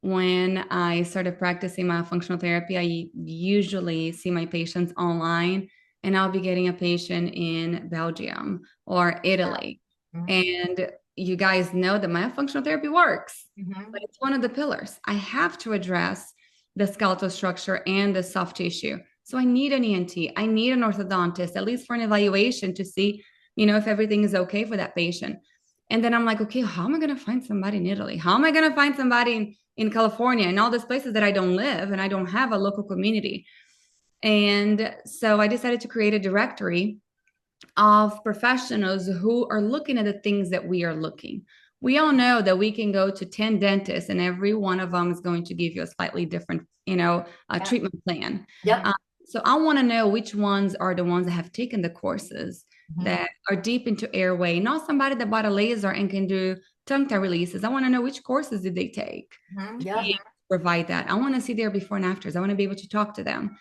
When I started practicing myofunctional therapy, I usually see my patients online. And I'll be getting a patient in Belgium or Italy. And you guys know that myofunctional therapy works, but it's one of the pillars. I have to address the skeletal structure and the soft tissue. So I need an ENT. I need an orthodontist, at least for an evaluation to see, if everything is okay for that patient. And then I'm like, okay, how am I going to find somebody in Italy? How am I going to find somebody in California and all these places that I don't live and I don't have a local community? And so I decided to create a directory of professionals who are looking at the things that we are looking. We all know that we can go to 10 dentists and every one of them is going to give you a slightly different, treatment plan. So I want to know which ones are the ones that have taken the courses that are deep into airway, not somebody that bought a laser and can do tongue tie releases. I want to know which courses did they take. Provide that. I want to see their before and afters. I want to be able to talk to them.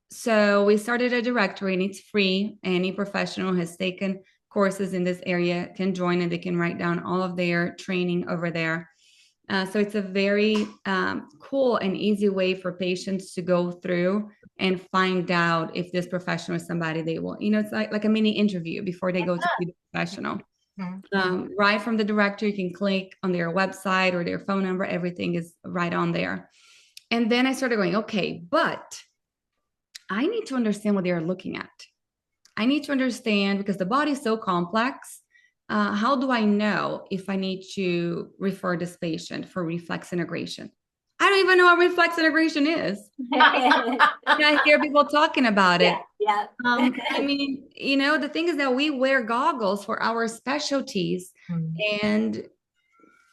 So we started a directory and it's free. Any professional has taken courses in this area can join and they can write down all of their training over there. So it's a very cool and easy way for patients to go through and find out if this professional is somebody they will, it's like a mini interview before they go to see the professional. Right from the directory, you can click on their website or their phone number. Everything is right on there. And then I started going, okay, but I need to understand what they're looking at. I need to understand because the body is so complex. How do I know if I need to refer this patient for reflex integration? I don't even know what reflex integration is. I hear people talking about it. I mean, the thing is that we wear goggles for our specialties and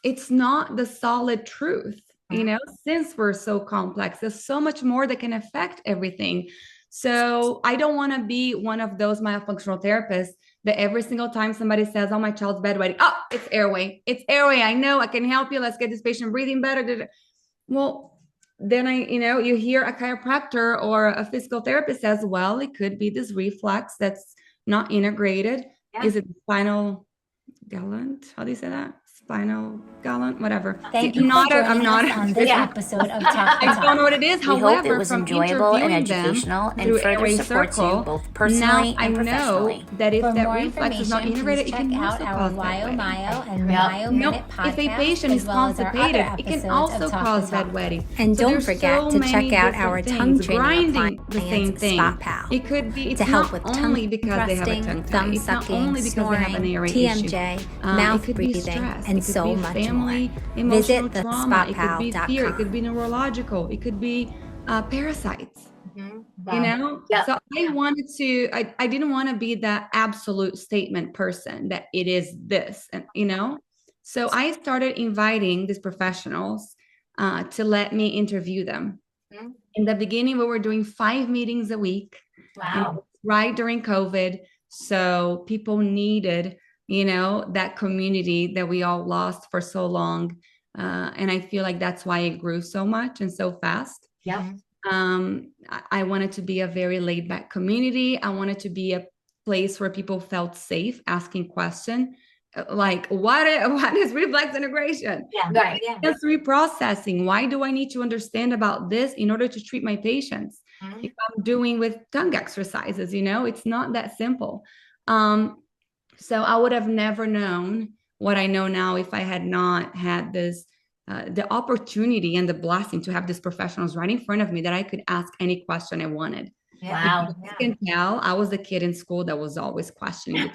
it's not the solid truth. Since we're so complex, there's so much more that can affect everything. So I don't want to be one of those myofunctional therapists that every single time somebody says, oh, my child's bedwetting, oh, it's airway. It's airway. I know, I can help you. Let's get this patient breathing better. Well, then you hear a chiropractor or a physical therapist says, well, it could be this reflex that's not integrated. Yeah. Is it spinal gallant? How do you say that? Spinal gallant, whatever. Thank you for joining us on this episode of Talk the Talk. I don't know what it is. We hope it was enjoyable and educational and further Airway supports Circle, you both personally and professionally. Know that if for that more reflex is not integrated, it check can out also our cause Myo bedwetting. Myo and Myo Minute podcast. If a patient is constipated, it can also cause bedwetting. And don't forget to check out our tongue training the same thing. Spot Pal. It could be to help with only because they have a tongue tie. It's not only because they have an airway TMJ, mouth breathing, and so much more. Visit the spotpal.com. It could be fear, it could be neurological, it could be parasites. Yeah. So I didn't want to be that absolute statement person that it is this, and so I started inviting these professionals to let me interview them. In the beginning, we were doing 5 meetings a week. Wow. Right during COVID, so people needed that community that we all lost for so long. And I feel like that's why it grew so much and so fast. Yeah. I wanted to be a very laid back community. I wanted to be a place where people felt safe asking questions. Like, what is reflex integration? Yeah, right. Yeah. That's reprocessing. Why do I need to understand about this in order to treat my patients? If I'm doing with tongue exercises, it's not that simple. So I would have never known what I know now if I had not had this, the opportunity and the blessing to have these professionals right in front of me that I could ask any question I wanted. Wow. You can tell I was the kid in school that was always questioning.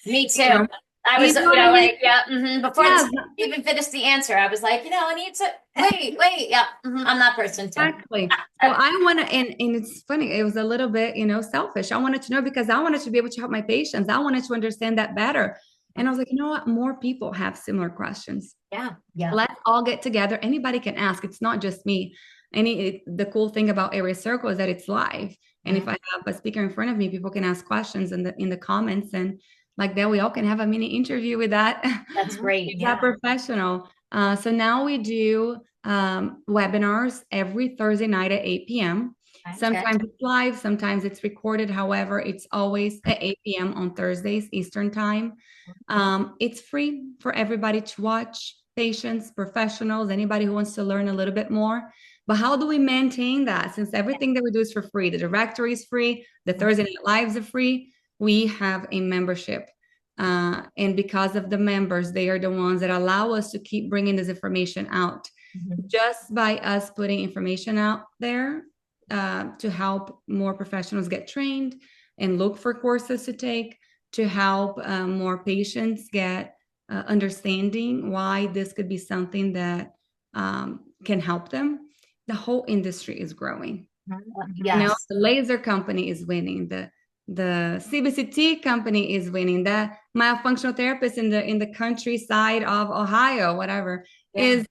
Me too. I was, before I even finished the answer, I was like, I need to wait. Yeah. I'm that person too. Exactly. So I want to, and it's funny. It was a little bit, selfish. I wanted to know because I wanted to be able to help my patients. I wanted to understand that better. And I was like, you know what? More people have similar questions. Yeah. Let's all get together. Anybody can ask. It's not just me. The cool thing about Airway Circle is that it's live. And if I have a speaker in front of me, people can ask questions in the comments, and like that, we all can have a mini interview with that. That's great. That professional. So now we do webinars every Thursday night at 8 p.m. Sometimes it's live, sometimes it's recorded. However, it's always at 8 p.m. on Thursdays, Eastern time. It's free for everybody to watch, patients, professionals, anybody who wants to learn a little bit more. But how do we maintain that? Since everything that we do is for free, the directory is free, the Thursday night lives are free, we have a membership. And because of the members, they are the ones that allow us to keep bringing this information out. Just by us putting information out there to help more professionals get trained and look for courses to take, to help more patients get understanding why this could be something that can help them. The whole industry is growing. The laser company is winning. The CBCT company is winning. The myofunctional therapist in the countryside of Ohio, whatever, is,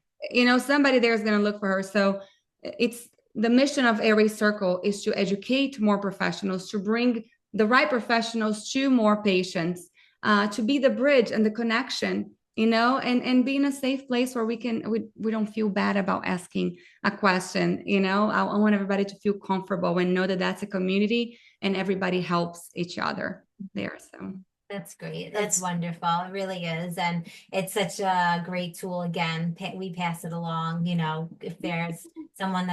somebody there is going to look for her. So it's the mission of Airway Circle is to educate more professionals, to bring the right professionals to more patients, to be the bridge and the connection, and be in a safe place where we don't feel bad about asking a question. I want everybody to feel comfortable and know that that's a community and everybody helps each other there. So that's great. That's wonderful. It really is. And it's such a great tool. Again, we pass it along, if there's someone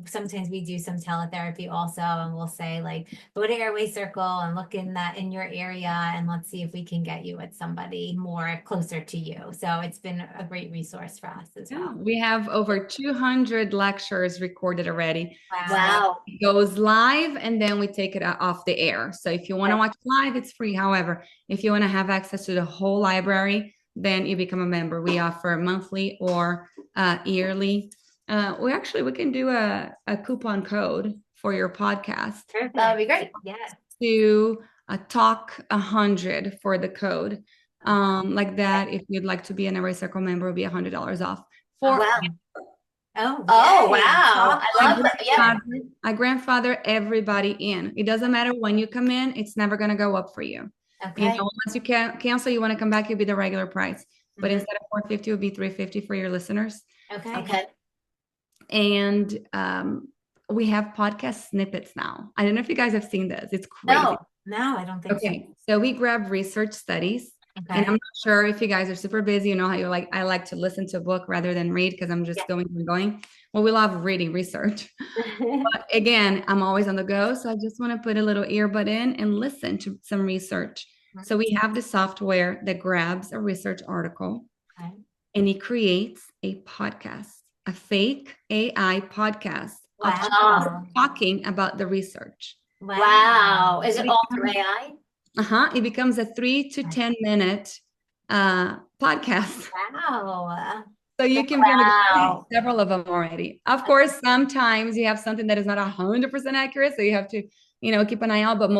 sometimes we do some teletherapy also, and we'll say like, go to Airway Circle and look in your area and let's see if we can get you with somebody more closer to you. So it's been a great resource for us as well. We have over 200 lectures recorded already. Wow. It goes live and then we take it off the air. So if you want to watch live, it's free. However, if you want to have access to the whole library, then you become a member. We offer monthly or yearly. We can do a coupon code for your podcast. That would be great. To talk 100 for the code. Like that, if you'd like to be an Airway Circle member, it'll be $100 off. Wow. Oh, wow. I love that. Yeah. I grandfather everybody in. It doesn't matter when you come in, it's never going to go up for you. Okay. Once you can cancel, you want to come back, it'll be the regular price. But instead of $450, it would be $350 for your listeners. Okay. And we have podcast snippets now. I don't know if you guys have seen this. It's crazy. No, I don't think so. Okay, so we grab research studies. Okay. And I'm not sure if you guys are super busy, how you like, I like to listen to a book rather than read because I'm just going and going. Well, we love reading research. But again, I'm always on the go. So I just want to put a little earbud in and listen to some research. So we have the software that grabs a research article and it creates a podcast, a fake AI podcast of talking about the research. Wow. Is it all through AI? It becomes a 3 to 10 minute podcast. Wow. So you can be several of them already. Of course, sometimes you have something that is not 100% accurate. So you have to, keep an eye out. But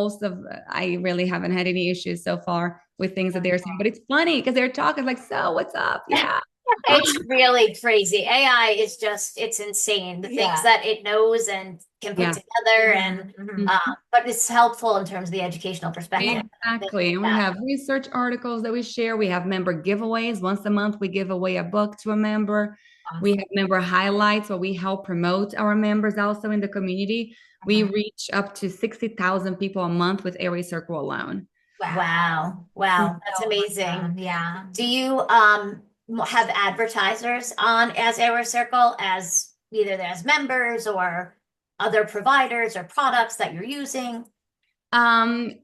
I really haven't had any issues so far with things that they're saying. But it's funny because they're talking like, so what's up? Yeah. It's really crazy. AI is it's insane. The things that it knows and can put together and but it's helpful in terms of the educational perspective. Exactly. And we have research articles that we share. We have member giveaways. Once a month, we give away a book to a member. We have member highlights where we help promote our members also in the community. We reach up to 60,000 people a month with Airway Circle alone. Wow. That's amazing. Yeah. Do you have advertisers on as Airway Circle as either as members or other providers or products that you're using?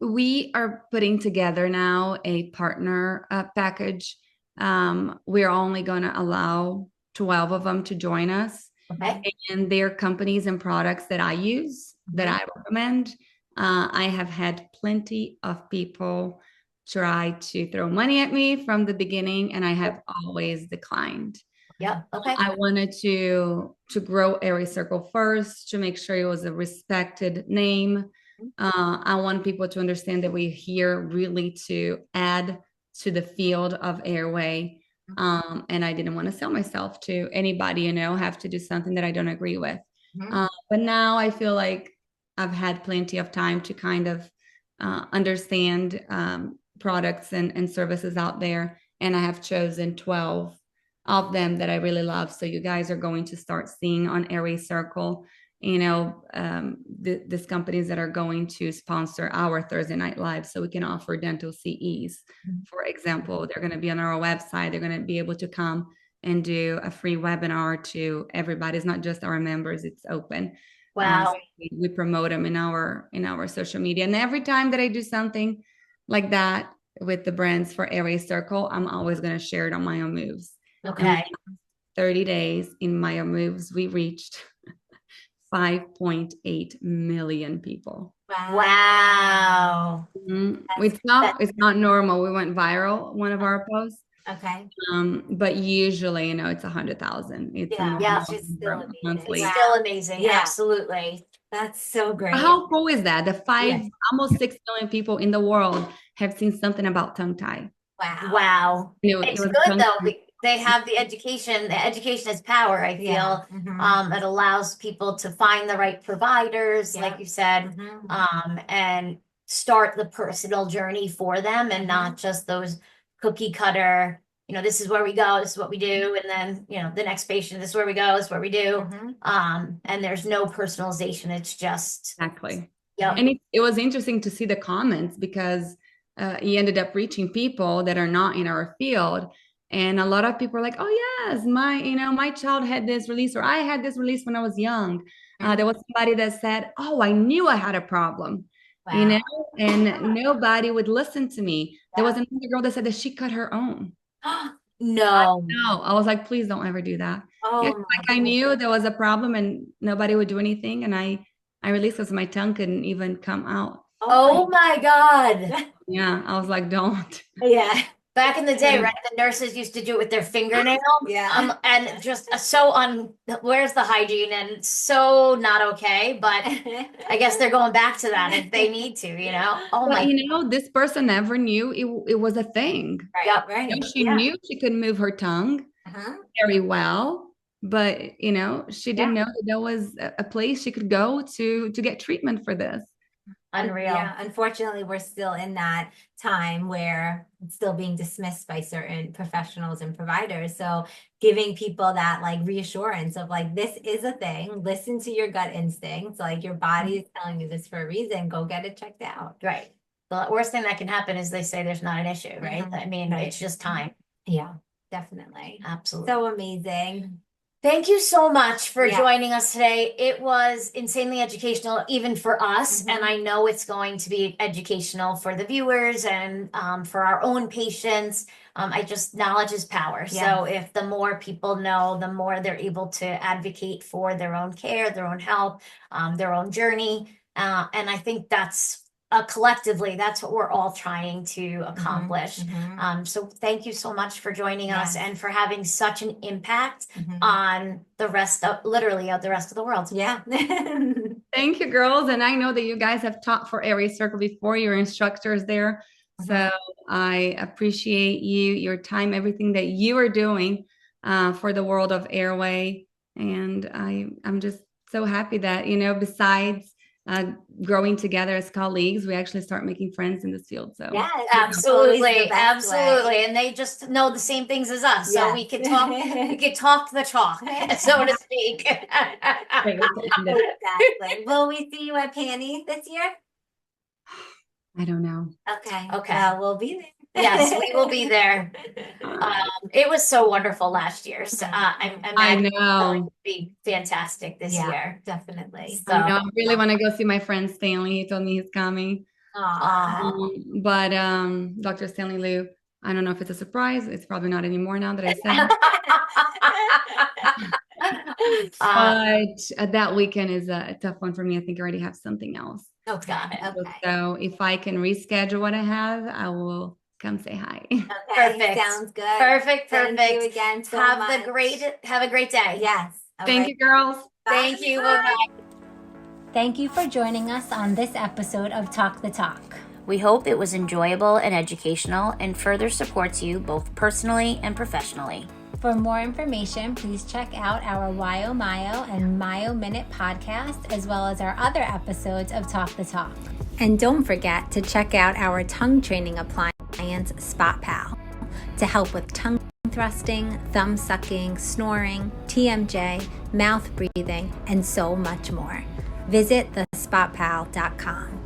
We are putting together now a partner package. We're only going to allow 12 of them to join us. Okay. And they're companies and products that I use, that I recommend. I have had plenty of people try to throw money at me from the beginning, and I have always declined. Yeah. Okay. I wanted to grow Airway Circle first, to make sure it was a respected name. I want people to understand that we're here really to add to the field of airway. And I didn't want to sell myself to anybody, have to do something that I don't agree with. But now I feel like I've had plenty of time to kind of understand products and services out there. And I have chosen 12 of them that I really love. So you guys are going to start seeing on Airway Circle, these companies that are going to sponsor our Thursday Night Live so we can offer dental CEs. For example, they're going to be on our website. They're going to be able to come and do a free webinar to everybody. It's not just our members, it's open. Wow. We promote them in our social media. And every time that I do something like that with the brands for Airway Circle, I'm always going to share it on Myo Moves. Okay. 30 days in Myo Moves, we reached 5.8 million people. Wow. It's not normal. We went viral, one of our posts. Okay. But usually, it's 100,000. It's It's still monthly. It's still amazing. Yeah. Absolutely. That's so great. How cool is that? Almost 6 million people in the world have seen something about tongue tie. Wow. It's good though. They have the education. The education is power, I feel. It allows people to find the right providers, like you said, and start the personal journey for them and not just those cookie cutter, this is where we go, this is what we do. And then, the next patient, this is where we go, this is where we do. And there's no personalization. It's just. Exactly. Yeah. And it was interesting to see the comments because he ended up reaching people that are not in our field. And a lot of people are like, oh yes, my child had this release, or I had this release when I was young. There was somebody that said, oh, I knew I had a problem, and nobody would listen to me. There was another girl that said that she cut her own. No. I was like, please don't ever do that. I knew there was a problem and nobody would do anything. And I released because my tongue couldn't even come out. Oh my God. Yeah. I was like, don't. Yeah. Back in the day, right? The nurses used to do it with their fingernail. And just where's the hygiene? And so not okay. But I guess they're going back to that if they need to, Oh my. This person never knew it was a thing. Right. She knew she could move her tongue very well, but she didn't know that there was a place she could go to get treatment for this. Unreal. Yeah, unfortunately, we're still in that time where it's still being dismissed by certain professionals and providers. So giving people that like reassurance of like, this is a thing, listen to your gut instincts, like your body is telling you this for a reason, go get it checked out. Right. The worst thing that can happen is they say there's not an issue, right? I mean, Right. it's just time. Yeah, definitely. Absolutely. So amazing. Thank you so much for Yeah. joining us today. It was insanely educational, even for us. And I know it's going to be educational for the viewers and for our own patients. Knowledge is power. Yes. So if the more people know, the more they're able to advocate for their own care, their own health, their own journey. And I think that's collectively, that's what we're all trying to accomplish. So thank you so much for joining us and for having such an impact on the rest of the rest of the world. Yeah. Thank you, girls. And I know that you guys have taught for Airway Circle before, you're instructors there. So I appreciate you, your time, everything that you are doing for the world of Airway. And I'm just so happy that, besides growing together as colleagues, we actually start making friends in this field. So yeah, absolutely. And they just know the same things as us. So we could talk, the talk, so to speak. Exactly. Will we see you at Panties this year? I don't know. Okay. Okay. We'll be there. Yes, we will be there. It was so wonderful last year. So I know. It's going to be fantastic this year. Definitely. So I really want to go see my friend Stanley. He told me he's coming. But Dr. Stanley Liu, I don't know if it's a surprise. It's probably not anymore now that I said. But that weekend is a tough one for me. I think I already have something else. Okay. So if I can reschedule what I have, I will come say hi. Okay. Perfect. Sounds good. Perfect. Thank you again so have much. a great day. Yes. Thank you, girls. Thank you. Bye. Thank you for joining us on this episode of Talk the Talk. We hope it was enjoyable and educational and further supports you both personally and professionally. For more information, please check out our Myo and Myo Minute podcast, as well as our other episodes of Talk the Talk. And don't forget to check out our tongue training appliance, Spot Pal, to help with tongue thrusting, thumb sucking, snoring, TMJ, mouth breathing, and so much more. Visit thespotpal.com.